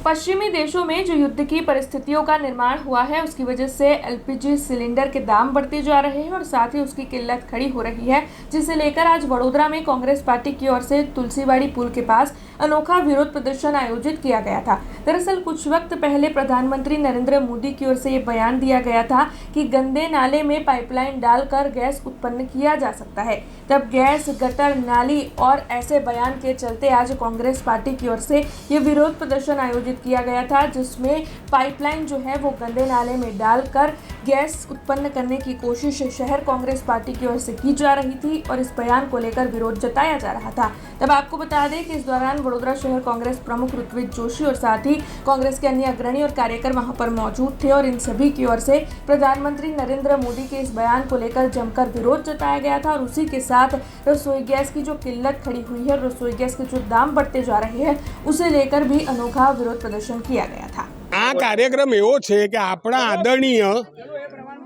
पश्चिमी देशों में जो युद्ध की परिस्थितियों का निर्माण हुआ है, उसकी वजह से एलपीजी सिलेंडर के दाम बढ़ते जा रहे हैं और साथ ही उसकी किल्लत खड़ी हो रही है, जिसे लेकर आज वडोदरा में कांग्रेस पार्टी की ओर से तुलसीवाड़ी पुल के पास अनोखा विरोध प्रदर्शन आयोजित किया गया था। दरअसल कुछ वक्त पहले प्रधानमंत्री नरेंद्र मोदी की ओर से ये बयान दिया गया था कि गंदे नाले में पाइपलाइन डालकर गैस उत्पन्न किया जा सकता है। तब गैस, गटर, नाली और ऐसे बयान के चलते आज कांग्रेस पार्टी की ओर से ये विरोध प्रदर्शन आयोजित किया गया था, जिसमें पाइपलाइन जो है वो गंदे नाले में डालकर गैस उत्पन्न करने की कोशिश शहर कांग्रेस पार्टी की ओर से की जा रही थी और इस बयान को लेकर विरोध जताया जा रहा था। तब आपको बता दें कि इस दौरान वडोदरा शहर कांग्रेस प्रमुख ऋत्विज जोशी और साथ ही कांग्रेस के अन्य अग्रणी और कार्यकर वहां पर मौजूद थे और इन सभी की ओर से प्रधानमंत्री नरेंद्र मोदी के इस बयान को लेकर जमकर विरोध जताया गया था और उसी के साथ रसोई गैस की जो किल्लत खड़ी हुई है, रसोई गैस के जो दाम बढ़ते जा रहे हैं, उसे लेकर भी अनोखा विरोध प्रदर्शन किया गया था। आ कार्यक्रम एवो छे कि आपणा आदरणीय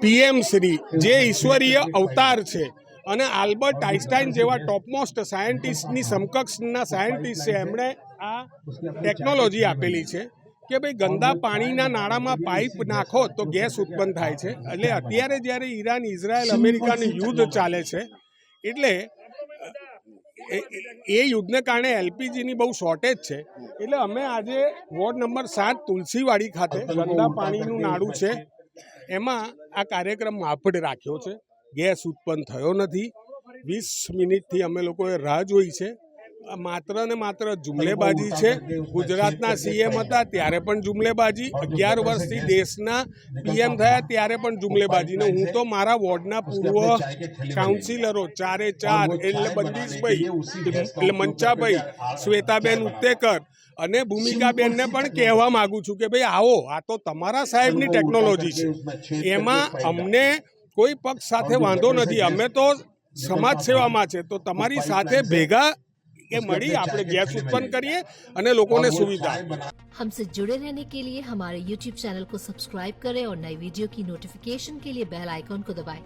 पीएम श्री जे ईश्वरीय अवतार छे અને આલ્બર્ટ આઇન્સ્ટાઇન જેવા ટોપમોસ્ટ સાયન્ટિસ્ટની સમકક્ષના સાયન્ટિસ્ટ છે, એમણે આ ટેકનોલોજી આપેલી છે કે ભાઈ ગંદા પાણીના નાળામાં પાઇપ નાખો તો ગેસ ઉત્પન્ન થાય છે। એટલે અત્યારે જ્યારે ઈરાન, ઇઝરાયલ, અમેરિકાનું યુદ્ધ ચાલે છે, એટલે એ યુદ્ધને કારણે એલપીજીની બહુ શોર્ટેજ છે। એટલે અમે આજે વોર્ડ નંબર 7 તુલસીવાડી ખાતે ગંદા પાણીનું નાળું છે, એમાં આ કાર્યક્રમ આપણે રાખ્યો છે। ગેસ ઉત્પન્ન થયો નથી। 20 મિનિટથી અમે લોકોએ રાહ જોઈ છે। માત્ર ને માત્ર જુમલેબાજી છે। ગુજરાતના સીએમ હતા ત્યારે પણ જુમલેબાજી, 11 વર્ષથી દેશના પીએમ થયા ત્યારે પણ જુમલેબાજી। ને હું તો મારા વોર્ડના પૂર્વ કાઉન્સિલરો 4 એટલે બંદીશભાઈ, એટલે મંચાભાઈ, શ્વેતાબેન ઉત્તેકર અને ભૂમિકાબેનને પણ કહેવા માગું છું કે ભાઈ આવો, આ તો તમારા સાહેબની ટેકનોલોજી છે, એમાં અમને કોઈ પક્ષ સાથે વાંધો નથી। અમે તો સમાજ સેવામાં છે, તો તમારી સાથે ભેગા કે મળી આપણે ગેસ उत्पन्न करिए અને લોકોને સુવિધા। हमसे जुड़े रहने के लिए हमारे YouTube चैनल को सब्सक्राइब करें और नई वीडियो की नोटिफिकेशन के लिए बेल आइकॉन को दबाएं।